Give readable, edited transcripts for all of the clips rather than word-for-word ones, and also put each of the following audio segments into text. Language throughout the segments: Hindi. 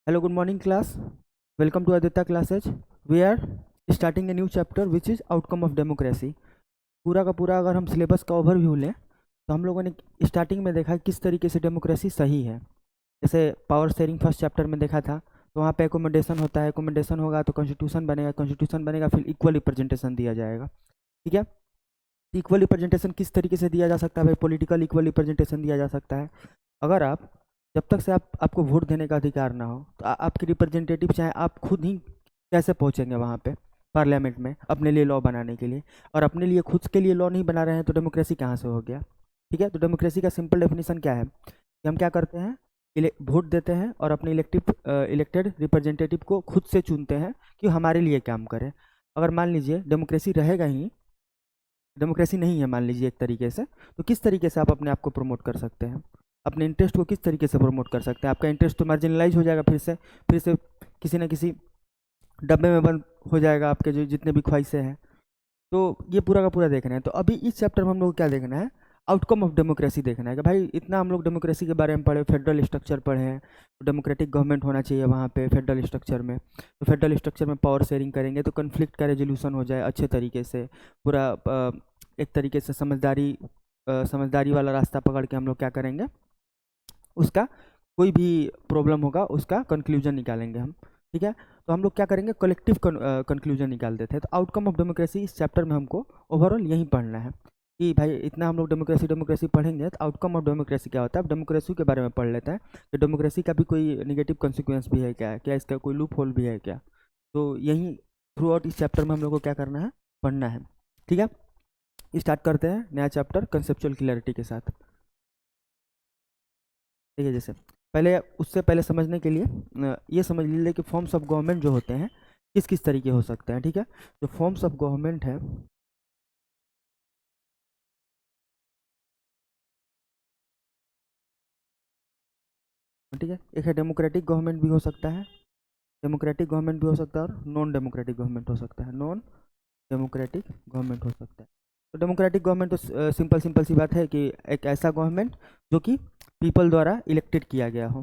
Hello, good morning, class. Welcome to Aditya Classes. We are starting a new chapter which is outcome of democracy. पूरा का पूरा अगर हम सिलेबस का ओवरव्यू लें तो हम लोगों ने स्टार्टिंग में देखा किस तरीके से डेमोक्रेसी सही है। जैसे पावर शेयरिंग फर्स्ट चैप्टर में देखा था, तो वहाँ पे एकोमोडेशन होता है, एकोमोडेशन होगा तो कॉन्स्टिट्यूशन बनेगा, कॉन्स्टिट्यूशन बनेगा फिर इक्वल रिप्रेजेंटेशन दिया जाएगा। ठीक है, इक्वल रिप्रेजेंटेशन किस तरीके से दिया जा सकता है भाई? पॉलिटिकल इक्वल रिप्रेजेंटेशन दिया जा सकता है। अगर आप जब तक से आपको वोट देने का अधिकार ना हो तो आपके रिप्रेजेंटेटिव चाहे आप खुद ही कैसे पहुंचेंगे वहाँ पे पार्लियामेंट में अपने लिए लॉ बनाने के लिए, और अपने लिए खुद के लिए लॉ नहीं बना रहे हैं तो डेमोक्रेसी कहाँ से हो गया? ठीक है, तो डेमोक्रेसी का सिंपल डेफिनेशन क्या है कि हम क्या करते हैं, वोट देते हैं और अपने इलेक्टेड रिप्रेजेंटेटिव को खुद से चुनते हैं कि हमारे लिए काम करें। अगर मान लीजिए डेमोक्रेसी रहेगा ही, डेमोक्रेसी नहीं है मान लीजिए एक तरीके से, तो किस तरीके से आप अपने आप को प्रमोट कर सकते हैं? अपने इंटरेस्ट को किस तरीके से प्रमोट कर सकते हैं? आपका इंटरेस्ट तो मार्जिनलाइज हो जाएगा, फिर से किसी न किसी डब्बे में बंद हो जाएगा आपके जो जितने भी ख्वाहिशें हैं। तो ये पूरा का पूरा देखना है। तो अभी इस चैप्टर में हम लोग को क्या देखना है? आउटकम ऑफ डेमोक्रेसी देखना है कि भाई इतना हम लोग डेमोक्रेसी के बारे में पढ़े, फेडरल स्ट्रक्चर पढ़े हैं, तो डेमोक्रेटिक गवर्नमेंट होना चाहिए वहाँ पे फेडरल स्ट्रक्चर में। तो फेडरल स्ट्रक्चर में पावर शेयरिंग करेंगे तो कन्फ्लिक्ट का रेजोल्यूशन हो जाए अच्छे तरीके से, पूरा एक तरीके से समझदारी वाला रास्ता पकड़ के हम लोग क्या करेंगे, उसका कोई भी प्रॉब्लम होगा उसका कंक्लूजन निकालेंगे हम। ठीक है, तो हम लोग क्या करेंगे, कलेक्टिव कंक्लूजन निकाल देते हैं। तो आउटकम ऑफ डेमोक्रेसी इस चैप्टर में हमको ओवरऑल यही पढ़ना है कि भाई इतना हम लोग डेमोक्रेसी डेमोक्रेसी पढ़ेंगे तो आउटकम ऑफ डेमोक्रेसी क्या होता है। अब डेमोक्रेसी के बारे में पढ़ लेते हैं कि डेमोक्रेसी का भी कोई निगेटिव कॉन्सिक्वेंस भी है क्या, क्या इसका कोई लूप होल भी है क्या। तो यही थ्रू आउट इस चैप्टर में हम लोग को क्या करना है, पढ़ना है। ठीक है, स्टार्ट करते हैं नया चैप्टर कंसेप्चुअल क्लैरिटी के साथ। ठीक है, जैसे पहले उससे पहले समझने के लिए ये समझ लीजिए कि फॉर्म्स ऑफ गवर्नमेंट जो होते हैं किस किस तरीके हो सकते हैं। ठीक है, जो फॉर्म्स ऑफ गवर्नमेंट है, ठीक है, एक है डेमोक्रेटिक गवर्नमेंट भी हो सकता है, डेमोक्रेटिक गवर्नमेंट भी हो सकता है, और नॉन डेमोक्रेटिक गवर्नमेंट हो सकता है, नॉन डेमोक्रेटिक गवर्नमेंट हो सकता है। तो डेमोक्रेटिक गवर्नमेंट तो सिंपल सिंपल सी बात है कि एक ऐसा गवर्नमेंट जो कि पीपल द्वारा इलेक्टेड किया गया हो।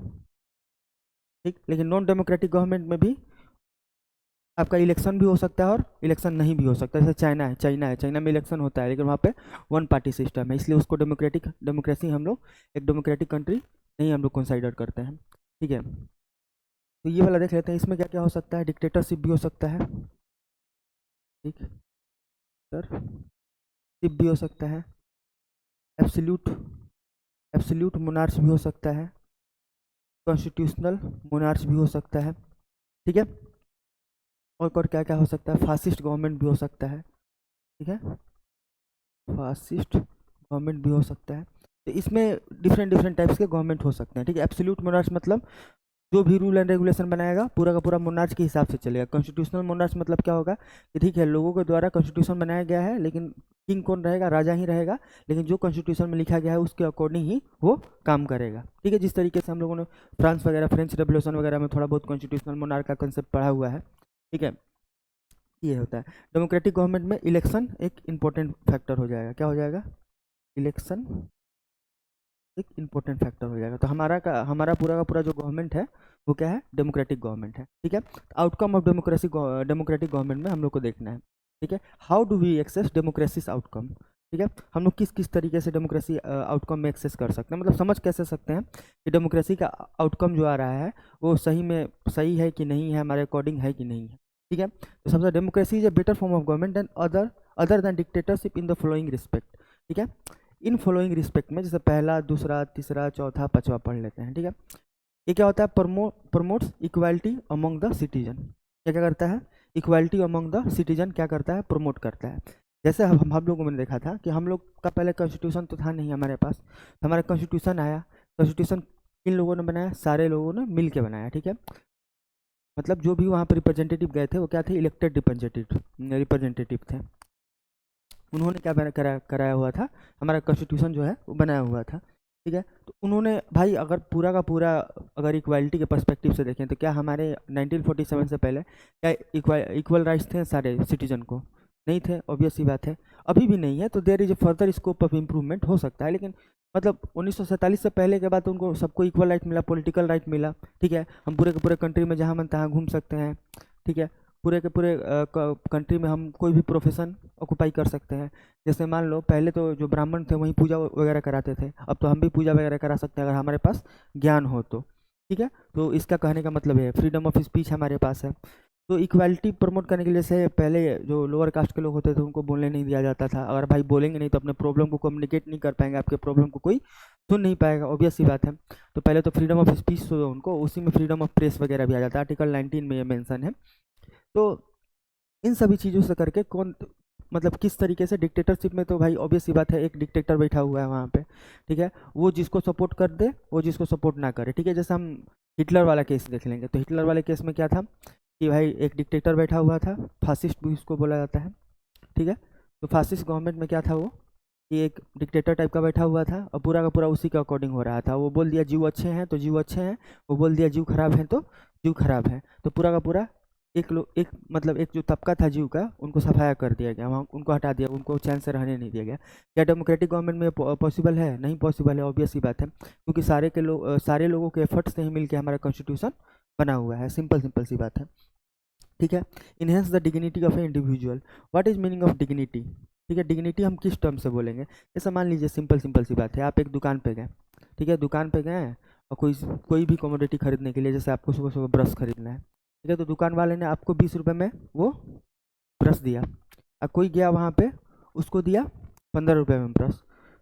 ठीक, लेकिन नॉन डेमोक्रेटिक गवर्नमेंट में भी आपका इलेक्शन भी हो सकता है और इलेक्शन नहीं भी हो सकता है। जैसे चाइना में इलेक्शन होता है लेकिन वहाँ पे वन पार्टी सिस्टम है, इसलिए उसको डेमोक्रेसी हम लोग एक डेमोक्रेटिक कंट्री नहीं हम लोग कंसाइडर करते हैं। ठीक है, तो ये वाला देख लेते हैं, इसमें क्या क्या हो सकता है। डिक्टेटरशिप भी हो सकता है, ठीक, डिक्टेटरशिप भी हो सकता है, एब्सोल्यूट एब्सोल्यूट मोनार्च भी हो सकता है, कॉन्स्टिट्यूशनल मोनार्च भी हो सकता है। ठीक है, और क्या क्या हो सकता है, फासिस्ट गवर्नमेंट भी हो सकता है। ठीक है, फासिस्ट गवर्नमेंट भी हो सकता है। तो इसमें डिफरेंट डिफरेंट टाइप्स के गवर्नमेंट हो सकते हैं। ठीक है, एब्सोल्यूट मोनार्च मतलब जो भी रूल एंड रेगुलेशन बनाएगा पूरा का पूरा मोनार्च के हिसाब से चलेगा। कॉन्स्टिट्यूशनल मोनार्च मतलब क्या होगा कि ठीक है लोगों के द्वारा कॉन्स्टिट्यूशन बनाया गया है, लेकिन किंग कौन रहेगा, राजा ही रहेगा, लेकिन जो कॉन्स्टिट्यूशन में लिखा गया है उसके अकॉर्डिंग ही वो काम करेगा। ठीक है, जिस तरीके से हम लोगों ने फ्रांस वगैरह फ्रेंच रेवोल्यूशन वगैरह में थोड़ा बहुत कॉन्स्टिट्यूशनल मोनार्च का कंसेप्ट पढ़ा हुआ है। ठीक है, ये होता है। डेमोक्रेटिक गवर्नमेंट में इलेक्शन एक इम्पोर्टेंट फैक्टर हो जाएगा। क्या हो जाएगा? इलेक्शन एक इम्पोर्टेंट फैक्टर हो जाएगा। तो हमारा पूरा का पूरा जो गवर्नमेंट है वो क्या है, डेमोक्रेटिक गवर्नमेंट है। ठीक है, आउटकम ऑफ डेमोक्रेटिक गवर्नमेंट में हम लोग को देखना है। ठीक है, how do we access democracy outcome. ठीक है, हम लोग किस किस तरीके से डेमोक्रेसी आउटकम में एक्सेस कर सकते हैं, मतलब समझ कैसे सकते हैं कि डेमोक्रेसी का आउटकम जो आ रहा है वो सही है कि नहीं है, हमारे अकॉर्डिंग है कि नहीं है। ठीक है, तो सबसे democracy is a better form of government than other than dictatorship in the following respect. ठीक है, इन फॉलोइंग रिस्पेक्ट में जैसे पहला दूसरा तीसरा चौथा पांचवा पढ़ लेते हैं। ठीक है, ये क्या होता है, promotes equality among the citizen. क्या क्या करता है, इक्वालिटी अमंग द सिटीजन क्या करता है, प्रमोट करता है। जैसे हम लोगों ने देखा था कि हम लोग का पहले कॉन्स्टिट्यूशन तो था नहीं हमारे पास, तो हमारा कॉन्स्टिट्यूशन आया। कॉन्स्टिट्यूशन किन लोगों ने बनाया, सारे लोगों ने मिल के बनाया। ठीक है, मतलब जो भी वहाँ पर रिप्रेजेंटेटिव गए थे वो क्या थे, इलेक्टेड रिप्रेजेंटेटिव थे। उन्होंने क्या कराया हुआ था, हमारा कॉन्स्टिट्यूशन जो है वो बनाया हुआ था। ठीक है, तो उन्होंने भाई अगर पूरा का पूरा अगर इक्वालिटी के पर्सपेक्टिव से देखें तो क्या हमारे 1947 से पहले क्या इक्वल राइट्स थे सारे सिटीजन को? नहीं थे, ऑब्वियस सी बात है। अभी भी नहीं है, तो there is a further scope of improvement हो सकता है, लेकिन मतलब 1947 से पहले के बाद उनको सबको इक्वल राइट मिला, पॉलिटिकल राइट मिला। ठीक है, हम पूरे के पूरे कंट्री में जहाँ मन तहाँ घूम सकते हैं। ठीक है, पूरे के पूरे कंट्री में हम कोई भी प्रोफेशन ऑक्यूपाई कर सकते हैं। जैसे मान लो पहले तो जो ब्राह्मण थे वहीं पूजा वगैरह कराते थे, अब तो हम भी पूजा वगैरह करा सकते हैं अगर हमारे पास ज्ञान हो तो। ठीक है, तो इसका कहने का मतलब है फ्रीडम ऑफ स्पीच हमारे पास है। तो इक्वालिटी प्रमोट करने के लिए से पहले जो लोअर कास्ट के लोग होते थे उनको बोलने नहीं दिया जाता था। अगर भाई बोलेंगे नहीं तो अपने प्रॉब्लम को कम्युनिकेट नहीं कर पाएंगे, आपके प्रॉब्लम को कोई सुन नहीं पाएगा, ऑब्वियस सी बात है। तो पहले तो फ्रीडम ऑफ स्पीच तो उनको, उसी में फ्रीडम ऑफ प्रेस वगैरह भी आ जाता है, आर्टिकल 19 में ये मेंशन है। तो इन सभी चीज़ों से करके कौन, मतलब किस तरीके से डिक्टेटरशिप में तो भाई ऑब्वियस सी बात है एक डिक्टेटर बैठा हुआ है वहाँ पे। ठीक है, वो जिसको सपोर्ट कर दे, वो जिसको सपोर्ट ना करे। ठीक है, जैसे हम हिटलर वाला केस देख लेंगे, तो हिटलर वाले केस में क्या था कि भाई एक डिक्टेटर बैठा हुआ था, फासिस्ट भी उसको बोला जाता है। ठीक है, तो फासिस्ट गवर्नमेंट में क्या था वो कि एक डिक्टेटर टाइप का बैठा हुआ था और पूरा का पूरा उसी के अकॉर्डिंग हो रहा था। वो बोल दिया जीव अच्छे हैं तो जीव अच्छे हैं, वो बोल दिया जीव खराब हैं तो जीव खराब हैं। तो पूरा का पूरा एक मतलब एक जो तबका था जीव का, उनको सफाया कर दिया गया, वहाँ उनको हटा दिया, उनको चैन से रहने नहीं दिया गया। क्या डेमोक्रेटिक गवर्नमेंट में पॉसिबल है? नहीं पॉसिबल है, ऑब्वियस सी बात है, क्योंकि सारे लोगों के एफर्ट्स से ही मिलकर हमारा कॉन्स्टिट्यूशन बना हुआ है। सिंपल सिंपल सी बात है। ठीक है, enhance the dignity of A individual. What is meaning of dignity? ठीक है, डिग्निटी हम किस टर्म से बोलेंगे? जैसे मान लीजिए सिंपल सिंपल सी बात है, आप एक दुकान पे गए। ठीक है, दुकान पे गए और कोई कोई भी कमोडिटी खरीदने के लिए, जैसे आपको सुबह सुबह ब्रश खरीदना है। ठीक है, तो दुकान वाले ने आपको 20 रुपये में वो ब्रश दिया, और कोई गया वहाँ पे उसको दिया 15 रुपये में ब्रश।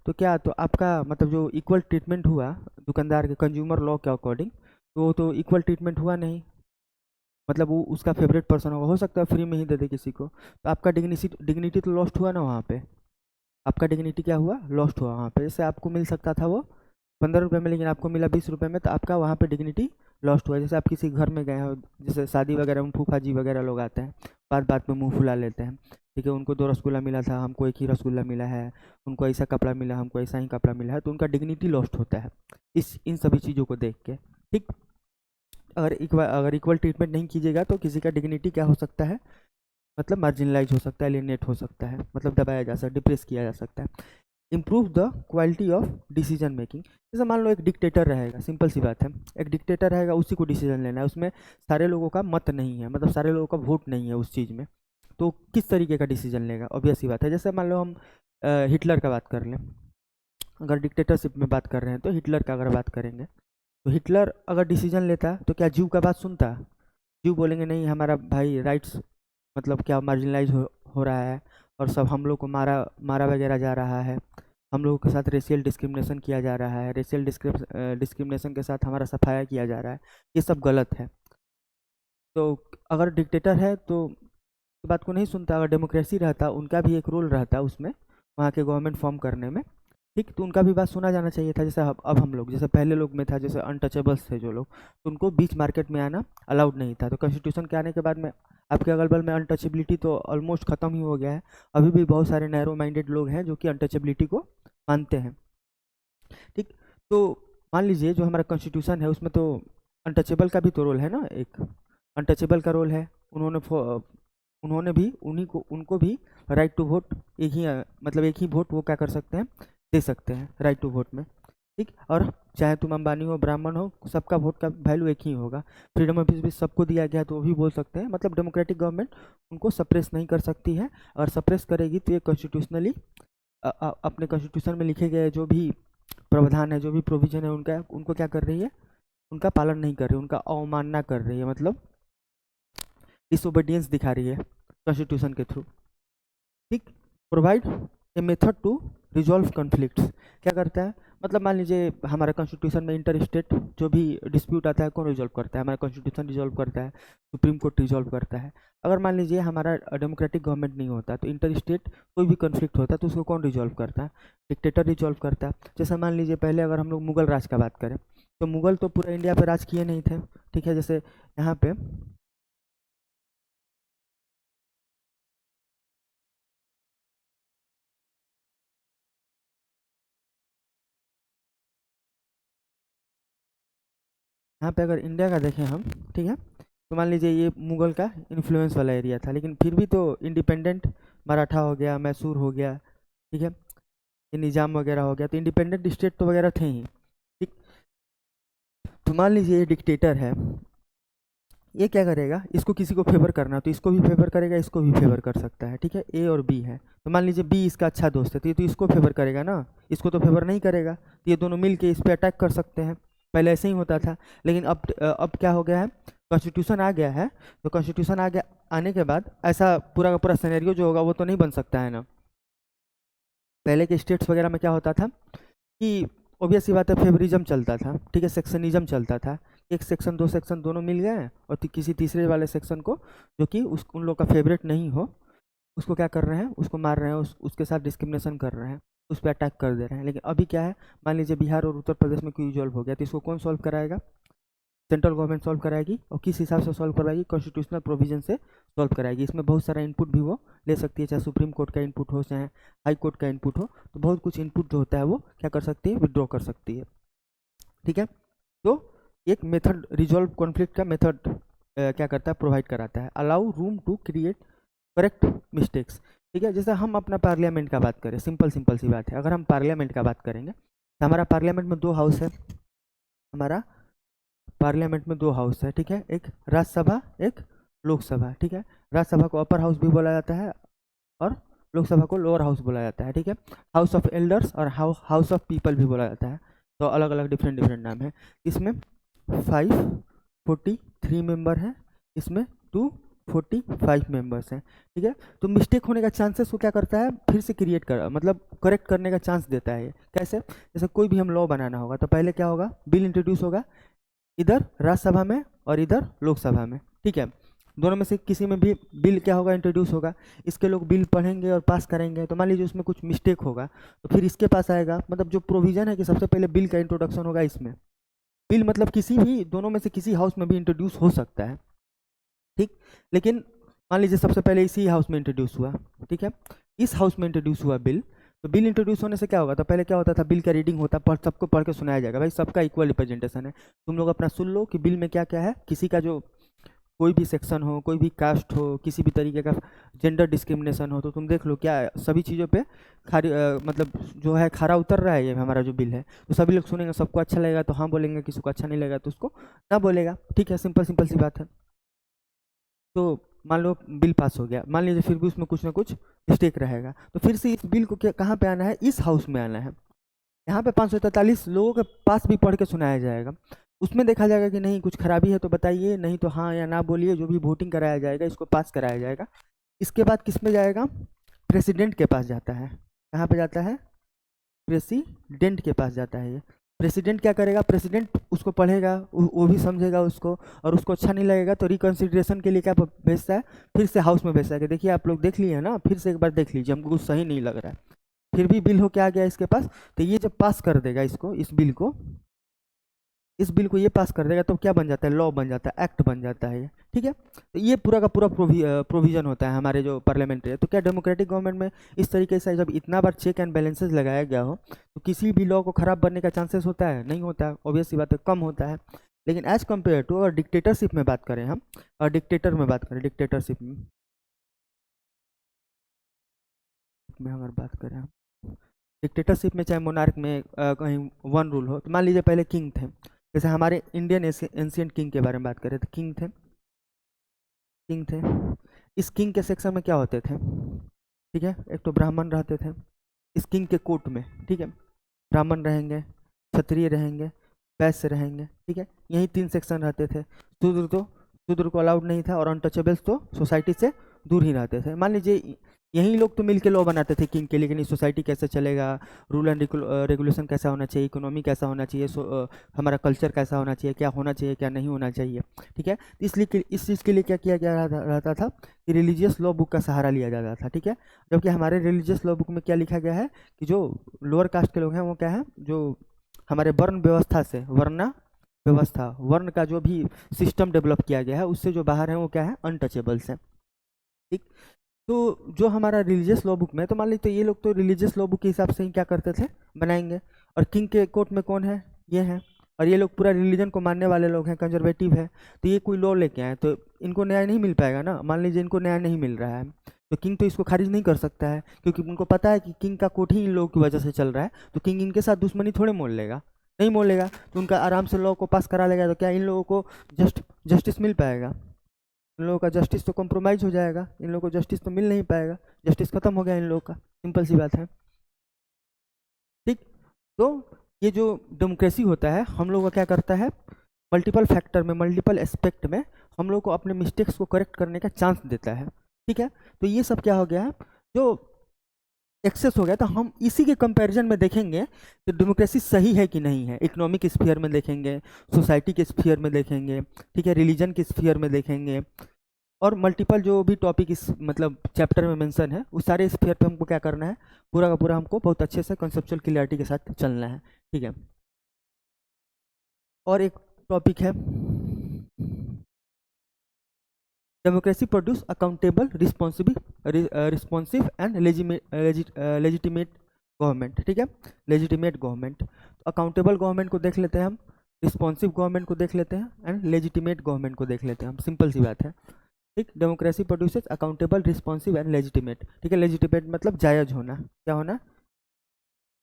तो क्या, तो आपका मतलब जो इक्वल ट्रीटमेंट हुआ दुकानदार के कंज्यूमर लॉ के अकॉर्डिंग, तो वो तो इक्वल ट्रीटमेंट हुआ नहीं। मतलब वो उसका फेवरेट पर्सन होगा, हो सकता है फ्री में ही दे दे किसी को, तो आपका डिग्निटी तो लॉस्ट हुआ ना वहाँ पे। आपका डिग्निटी क्या हुआ? लॉस्ट हुआ वहाँ पे। जैसे आपको मिल सकता था वो 15 रुपये में, लेकिन आपको मिला 20 रुपये में, तो आपका वहाँ पे डिग्निटी लॉस्ट हुआ। जैसे आप किसी घर में गए हो, जैसे शादी वगैरह में फूफा जी वगैरह लोग आते हैं, बात बात में मुंह फुला लेते हैं। ठीक है, उनको 2 रसगुल्ला मिला था, हमको एक ही रसगुल्ला मिला है, उनको ऐसा कपड़ा मिला, हमको ऐसा ही कपड़ा मिला है, तो उनका डिग्निटी लॉस्ट होता है इस इन सभी चीज़ों को देख के। ठीक, अगर इक्वल ट्रीटमेंट नहीं कीजिएगा तो किसी का डिग्निटी क्या हो सकता है, मतलब मार्जिनलाइज हो सकता है, एलिनेट हो सकता है, मतलब दबाया जा सकता है, डिप्रेस किया जा सकता है। Improve the quality of decision making. जैसे मान लो एक डिक्टेटर रहेगा, सिंपल सी बात है, एक डिक्टेटर रहेगा, उसी को डिसीजन लेना है, उसमें सारे लोगों का मत नहीं है, मतलब सारे लोगों का वोट नहीं है उस चीज़ में, तो किस तरीके का डिसीजन लेगा? ऑब्वियस सी बात है। जैसे मान लो हम हिटलर का बात कर लें, अगर डिक्टेटरशिप में बात कर रहे हैं तो हिटलर का अगर बात करेंगे, तो हिटलर अगर डिसीजन लेता तो क्या जीव का बात सुनता? जीव बोलेंगे नहीं, हमारा भाई राइट्स मतलब क्या मार्जिनलाइज हो रहा है, और सब हम लोग को मारा मारा वगैरह जा रहा है, हम लोगों के साथ रेशियल डिस्क्रिमिनेशन किया जा रहा है, रेशियल डिस्क्रिमिनेशन के साथ हमारा सफाया किया जा रहा है, ये सब गलत है। तो अगर डिक्टेटर है तो बात को नहीं सुनता। अगर डेमोक्रेसी रहता, उनका भी एक रोल रहता उसमें, वहाँ के गवर्नमेंट फॉर्म करने में। ठीक, तो उनका भी बात सुना जाना चाहिए था। जैसे अब हम लोग, जैसे पहले लोग में था, जैसे अनटचेबल्स थे जो लोग, तो उनको बीच मार्केट में आना अलाउड नहीं था। तो कॉन्स्टिट्यूशन के आने के बाद में आपके अगल बगल में अनटचेबिलिटी तो ऑलमोस्ट ख़त्म ही हो गया है। अभी भी बहुत सारे नैरो माइंडेड लोग हैं जो कि अनटचेबिलिटी को मानते हैं। ठीक, तो मान लीजिए जो हमारा कॉन्स्टिट्यूशन है उसमें तो अनटचेबल का भी तो रोल है ना, एक अनटचेबल का रोल है। उन्होंने भी उन्हीं को उनको भी राइट टू वोट, एक ही मतलब एक ही वोट वो क्या कर सकते हैं, दे सकते हैं राइट टू वोट में। ठीक, और चाहे तुम अंबानी हो ब्राह्मण हो, सबका वोट का वैल्यू एक ही होगा। फ्रीडम ऑफ स्पीच सबको दिया गया है तो वो भी बोल सकते हैं। मतलब डेमोक्रेटिक गवर्नमेंट उनको सप्रेस नहीं कर सकती है, और सप्रेस करेगी तो ये कॉन्स्टिट्यूशनली अपने कॉन्स्टिट्यूशन में लिखे गए जो भी प्रावधान है, जो भी प्रोविजन है, उनका उनको क्या कर रही है, उनका पालन नहीं कर रही है, उनका अवमानना कर रही है, मतलब डिसोबीडियंस दिखा रही है कॉन्स्टिट्यूशन के थ्रू। ठीक, provide a method to resolve conflicts. क्या करता है, मतलब मान लीजिए हमारा कॉन्स्टिट्यूशन में इंटर स्टेट जो भी डिस्प्यूट आता है कौन रिजॉल्व करता है? हमारा कॉन्स्टिट्यूशन रिजॉल्व करता है, सुप्रीम कोर्ट रिजॉल्व करता है। अगर मान लीजिए हमारा डेमोक्रेटिक गवर्नमेंट नहीं होता तो इंटर स्टेट कोई भी कॉन्फ्लिक्ट होता है तो उसको कौन रिजॉल्व करता है? डिक्टेटर रिजॉल्व करता है। जैसे मान लीजिए पहले अगर हम लोग मुगल राज का बात करें, तो मुगल तो पूरा इंडिया पे राज किए नहीं थे। ठीक है, जैसे यहाँ पे अगर इंडिया का देखें हम, ठीक है, तो मान लीजिए ये मुगल का इन्फ्लुएंस वाला एरिया था, लेकिन फिर भी तो इंडिपेंडेंट मराठा हो गया, मैसूर हो गया। ठीक है, ये निज़ाम वगैरह हो गया। तो इंडिपेंडेंट स्टेट तो वगैरह थे ही, ठीक। तो मान लीजिए ये डिक्टेटर है, ये क्या करेगा, इसको किसी को फेवर करना तो इसको भी फेवर करेगा, इसको भी फेवर कर सकता है, ठीक है। ए और बी है, तो मान लीजिए बी इसका अच्छा दोस्त है, तो ये तो इसको फेवर करेगा ना, इसको तो फेवर नहीं करेगा। तो ये दोनों मिल के इस पर अटैक कर सकते हैं। पहले ऐसे ही होता था, लेकिन अब क्या हो गया है, कॉन्स्टिट्यूशन आ गया है। तो कॉन्स्टिट्यूशन आ गया, आने के बाद ऐसा पूरा का पूरा सिनेरियो जो होगा वो तो नहीं बन सकता है ना। पहले के स्टेट्स वगैरह में क्या होता था कि ऑब्वियस सी बात है, फेवरिज्म चलता था, ठीक है, सेक्शनिज्म चलता था। एक सेक्शन दो सेक्शन दोनों मिल गए और किसी तीसरे वाले सेक्शन को, जो कि उन लोग का फेवरेट नहीं हो, उसको क्या कर रहे हैं, उसको मार रहे हैं, उसके साथ डिस्क्रिमिनेशन कर रहे हैं, उस पर अटैक कर दे रहे हैं। लेकिन अभी क्या है, मान लीजिए बिहार और उत्तर प्रदेश में कोई इजॉल्व हो गया, तो इसको कौन सॉल्व कराएगा, सेंट्रल गवर्नमेंट सॉल्व कराएगी। और किस हिसाब से सॉल्व करवाएगी, कॉन्स्टिट्यूशनल प्रोविजन से सॉल्व कराएगी। इसमें बहुत सारा इनपुट भी वो ले सकती है, चाहे सुप्रीम कोर्ट का इनपुट हो, चाहे हाई कोर्ट का इनपुट हो। तो बहुत कुछ इनपुट जो होता है वो क्या कर सकती है, विड्रॉ कर सकती है, ठीक है। तो एक मेथड रिजॉल्व कॉन्फ्लिक्ट का मेथड क्या करता है, प्रोवाइड कराता है, allow room to create correct mistakes, ठीक है। जैसे हम अपना पार्लियामेंट का बात करें, सिंपल सिंपल सी बात है, अगर हम पार्लियामेंट का बात करेंगे तो हमारा पार्लियामेंट में 2 हाउस है, हमारा पार्लियामेंट में 2 हाउस है, ठीक है, एक राज्यसभा, एक लोकसभा, ठीक है। राज्यसभा को अपर हाउस भी बोला जाता है और लोकसभा को लोअर हाउस बोला जाता है, ठीक है। हाउस ऑफ एल्डर्स और हाउस ऑफ पीपल भी बोला जाता है, तो अलग अलग डिफरेंट डिफरेंट नाम है। इसमें 543 मेंबर हैं, इसमें 245 मेंबर्स हैं, ठीक है। तो मिस्टेक होने का चांसेस वो क्या करता है, फिर से क्रिएट कर, मतलब करेक्ट करने का चांस देता है ये। कैसे, जैसे कोई भी हम लॉ बनाना होगा तो पहले क्या होगा, बिल इंट्रोड्यूस होगा, इधर राज्यसभा में और इधर लोकसभा में, ठीक है। दोनों में से किसी में भी बिल क्या होगा, इंट्रोड्यूस होगा। इसके लोग बिल पढ़ेंगे और पास करेंगे, तो मान लीजिए उसमें कुछ मिस्टेक होगा तो फिर इसके पास आएगा। मतलब जो प्रोविजन है कि सबसे पहले बिल का इंट्रोडक्शन होगा इसमें। बिल मतलब किसी भी दोनों में से किसी हाउस में भी इंट्रोड्यूस हो सकता है, ठीक। लेकिन मान लीजिए सबसे पहले इसी हाउस में इंट्रोड्यूस हुआ, ठीक है, इस हाउस में इंट्रोड्यूस हुआ बिल। तो बिल इंट्रोड्यूस होने से क्या होगा, तो पहले क्या होता था, बिल का रीडिंग होता, सबको पढ़ के सुनाया जाएगा, भाई सबका इक्वल रिप्रेजेंटेशन है, तुम लोग अपना सुन लो कि बिल में क्या क्या है। किसी का जो कोई भी सेक्शन हो, कोई भी कास्ट हो, किसी भी तरीके का जेंडर डिस्क्रिमिनेशन हो, तो तुम देख लो क्या सभी चीज़ों पे मतलब जो है खारा उतर रहा है ये हमारा जो बिल है। तो सभी लोग सुनेंगे, सबको अच्छा लगेगा तो हाँ बोलेंगे, किसी को अच्छा नहीं लगेगा तो उसको ना बोलेगा, ठीक है, सिंपल सिंपल सी बात है। तो मान लो बिल पास हो गया, मान लीजिए फिर भी उसमें कुछ ना कुछ मिस्टेक रहेगा, तो फिर से इस बिल को क्या कहाँ पे आना है, इस हाउस में आना है। यहाँ पे 543 लोगों के पास भी पढ़ के सुनाया जाएगा। उसमें देखा जाएगा कि नहीं कुछ खराबी है तो बताइए, नहीं तो हाँ या ना बोलिए, जो भी वोटिंग कराया जाएगा इसको पास कराया जाएगा। इसके बाद किस में जाएगा, प्रेसिडेंट के पास जाता है। कहाँ पे जाता है, प्रेसिडेंट के पास जाता है ये। प्रेसिडेंट क्या करेगा, प्रेसिडेंट उसको पढ़ेगा, वो भी समझेगा उसको, और उसको अच्छा नहीं लगेगा तो रिकन्सिडरेशन के लिए क्या भेजता है, फिर से हाउस में भेजता है कि देखिए आप लोग देख लिए हैं ना, फिर से एक बार देख लीजिए, हमको कुछ सही नहीं लग रहा है। फिर भी बिल हो क्या आ गया इसके पास, तो ये जब पास कर देगा इसको, इस बिल को ये पास कर देगा तो क्या बन जाता है, लॉ बन जाता है, एक्ट बन जाता है ये, ठीक है। तो ये पूरा का पूरा प्रोविजन होता है हमारे जो पार्लियामेंट्री है। तो क्या डेमोक्रेटिक गवर्नमेंट में इस तरीके से जब इतना बार चेक एंड बैलेंसेस लगाया गया हो तो किसी भी लॉ को खराब बनने का चांसेस होता है, नहीं होता है, ऑब्वियस सी बात है, कम होता है। लेकिन एज कम्पेयर टू अगर डिक्टेटरशिप में बात करें हम, और डिक्टेटरशिप में अगर बात करें हम, डिक्टेटरशिप में चाहे मोनार्क में कहीं वन रूल हो, तो मान लीजिए पहले किंग थे। जैसे हमारे इंडियन एंशियंट किंग के बारे में बात करें तो किंग थे। इस किंग के सेक्शन में क्या होते थे, ठीक है, एक तो ब्राह्मण रहते थे इस किंग के कोर्ट में, ठीक है, ब्राह्मण रहेंगे, क्षत्रिय रहेंगे, वैश्य रहेंगे, ठीक है, यही 3 सेक्शन रहते थे। शूद्र को अलाउड नहीं था, और अनटचेबल्स तो सोसाइटी से दूर ही रहते थे। मान लीजिए यही लोग तो मिलके लॉ बनाते थे किंग के लिए, लेकिन सोसाइटी कैसे चलेगा, रूल एंड रेगुलेशन कैसा होना चाहिए, इकोनॉमी कैसा होना चाहिए, हमारा कल्चर कैसा होना चाहिए, क्या होना चाहिए क्या नहीं होना चाहिए, ठीक है। इसलिए इस चीज़ के लिए क्या किया गया रहता था कि रिलीजियस लॉ बुक का सहारा लिया जाता था, ठीक है। जबकि हमारे रिलीजियस लॉ बुक में क्या लिखा गया है कि जो लोअर कास्ट के लोग हैं वो क्या है, जो हमारे वर्ण व्यवस्था से वर्ण का जो भी सिस्टम डेवलप किया गया है उससे जो बाहर है वो क्या है, अनटचेबल्स हैं, ठीक। तो जो हमारा रिलीजियस लॉ बुक में, तो मान लीजिए तो ये लोग तो रिलीजियस लॉ बुक के हिसाब से ही क्या करते थे, बनाएंगे। और किंग के कोर्ट में कौन है, ये है, और ये लोग पूरा रिलीजन को मानने वाले लोग हैं, कंजर्वेटिव है, तो ये कोई लॉ लेके आए तो इनको न्याय नहीं मिल पाएगा ना। मान लीजिए इनको न्याय नहीं मिल रहा है, तो किंग तो इसको खारिज नहीं कर सकता है, क्योंकि उनको पता है कि किंग का कोर्ट ही इन लोगों की वजह से चल रहा है, तो किंग इनके साथ दुश्मनी थोड़े मोल लेगा, नहीं मोल लेगा, तो उनका आराम से लॉ को पास करा लेगा, तो क्या इन लोगों को जस्टिस मिल पाएगा? इन लोगों का जस्टिस तो कॉम्प्रोमाइज़ हो जाएगा, इन लोगों को जस्टिस तो मिल नहीं पाएगा, जस्टिस खत्म हो गया इन लोगों का, सिंपल सी बात है। ठीक, तो ये जो डेमोक्रेसी होता है हम लोग का क्या करता है, मल्टीपल फैक्टर में, मल्टीपल एस्पेक्ट में हम लोग को अपने मिस्टेक्स को करेक्ट करने का चांस देता है। ठीक है, तो ये सब क्या हो गया है, जो एक्सेस हो गया, तो हम इसी के कंपैरिजन में देखेंगे कि डेमोक्रेसी सही है कि नहीं है। इकोनॉमिक स्फीयर में देखेंगे, सोसाइटी के स्फीयर में देखेंगे, ठीक है, रिलीजन के स्फीयर में देखेंगे, और मल्टीपल जो भी टॉपिक इस मतलब चैप्टर में मेंशन है उस सारे स्फीयर पे हमको क्या करना है, पूरा का पूरा हमको बहुत अच्छे से कंसेप्चुअल क्लियरिटी के साथ चलना है। ठीक है, और एक टॉपिक है democracy produce accountable responsive and legitimate government. ठीक है, लेजिटिमेट गवर्नमेंट, अकाउंटेबल गवर्नमेंट को देख लेते हैं हम, रिस्पॉन्सिव गवर्नमेंट को देख लेते हैं, एंड लेजिटिमेट गवर्नमेंट को देख लेते हैं हम, सिंपल सी बात है। ठीक, democracy produces accountable responsive and legitimate. ठीक है, लेजिटिमेट मतलब जायज़ होना, क्या होना,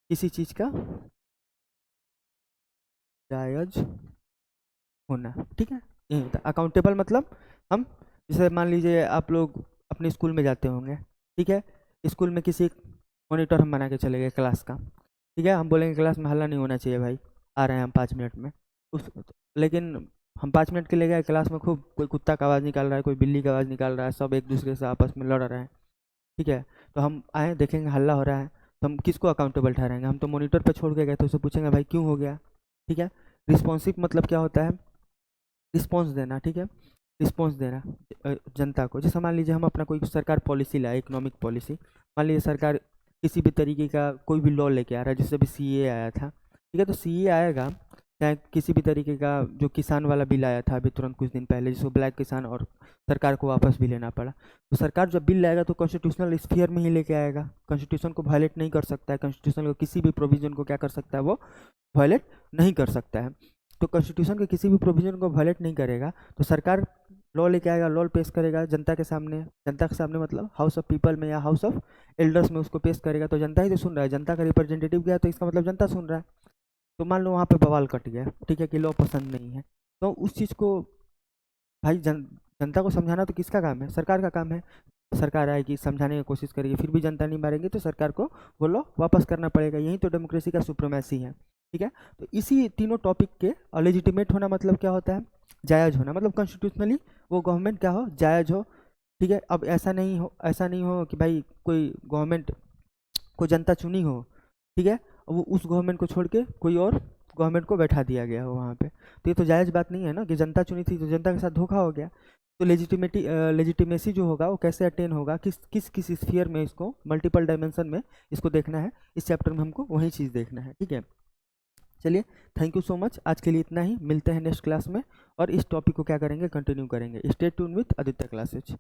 किसी चीज़ का जायज़ होना। ठीक है, यही होता है। अकाउंटेबल मतलब हम, जैसे मान लीजिए आप लोग अपने स्कूल में जाते होंगे, ठीक है, स्कूल में किसी मॉनिटर हम बना के चले गए क्लास का, ठीक है, हम बोलेंगे क्लास में हल्ला नहीं होना चाहिए भाई, आ रहे हैं हम 5 मिनट में, उस लेकिन हम 5 मिनट के लिए गए, क्लास में खूब कोई कुत्ता का आवाज़ निकाल रहा है, कोई बिल्ली का आवाज़ निकाल रहा है, सब एक दूसरे से आपस में लड़ रहे हैं। ठीक है, तो हम आए देखेंगे हल्ला हो रहा है, तो हम किसको अकाउंटेबल ठहराएंगे, हम तो मॉनिटर पर छोड़ के गए तो उससे पूछेंगे भाई क्यों हो गया। ठीक है, रिस्पॉन्सिव मतलब क्या होता है, रिस्पॉन्स देना। ठीक है, रिस्पॉन्स देना जनता को, जैसे मान लीजिए हम अपना कोई सरकार पॉलिसी लाए, इकोनॉमिक पॉलिसी, मान लीजिए सरकार किसी भी तरीके का कोई भी लॉ लेके आ रहा है, जैसे अभी सीए आया था, ठीक है, तो सीए आएगा, चाहे किसी भी तरीके का जो किसान वाला बिल आया था अभी तुरंत कुछ दिन पहले, जिसको ब्लैक किसान और सरकार को वापस भी लेना पड़ा, तो सरकार जब बिल लाएगा तो कॉन्स्टिट्यूशनल स्फीयर में ही लेके आएगा, कॉन्स्टिट्यूशन को वायलेट नहीं कर सकता है, कॉन्स्टिट्यूशन को किसी भी प्रोविजन को क्या कर सकता है, वो वायलेट नहीं कर सकता है। तो कॉन्स्टिट्यूशन के किसी भी प्रोविजन को वायलेट नहीं करेगा, तो सरकार लॉ लेके आएगा, लॉ पेश करेगा जनता के सामने, जनता के सामने मतलब हाउस ऑफ पीपल में या हाउस ऑफ एल्डर्स में उसको पेश करेगा, तो जनता ही तो सुन रहा है, जनता का रिप्रेजेंटेटिव गया तो इसका मतलब जनता सुन रहा है। तो मान लो वहाँ पे बवाल कट गया, ठीक है, कि लॉ पसंद नहीं है, तो उस चीज़ को भाई जनता को समझाना तो किसका काम है, सरकार का काम है। सरकार आएगी, समझाने की कोशिश करेगी, फिर भी जनता नहीं मारेंगे, तो सरकार को वो लॉ वापस करना पड़ेगा, यही तो डेमोक्रेसी का सुप्रीमेसी है। ठीक है, तो इसी तीनों टॉपिक के लेजिटिमेट होना मतलब क्या होता है, जायज़ होना, मतलब कॉन्स्टिट्यूशनली वो गवर्नमेंट क्या हो, जायज़ हो। ठीक है, अब ऐसा नहीं हो कि भाई कोई गवर्नमेंट को जनता चुनी हो, ठीक है, वो उस गवर्नमेंट को छोड़ के कोई और गवर्नमेंट को बैठा दिया गया हो वहाँ पे, तो ये तो जायज़ बात नहीं है ना, कि जनता चुनी थी तो जनता के साथ धोखा हो गया। तो लेजिटिमेसी जो होगा वो कैसे अटेन होगा, किस किस किस स्फीयर में, इसको मल्टीपल डायमेंशन में इसको देखना है, इस चैप्टर में हमको वही चीज़ देखना है। ठीक है, चलिए, थैंक यू सो मच, आज के लिए इतना ही, मिलते हैं नेक्स्ट क्लास में, और इस टॉपिक को क्या करेंगे, कंटिन्यू करेंगे। Stay tune with Aditya classes.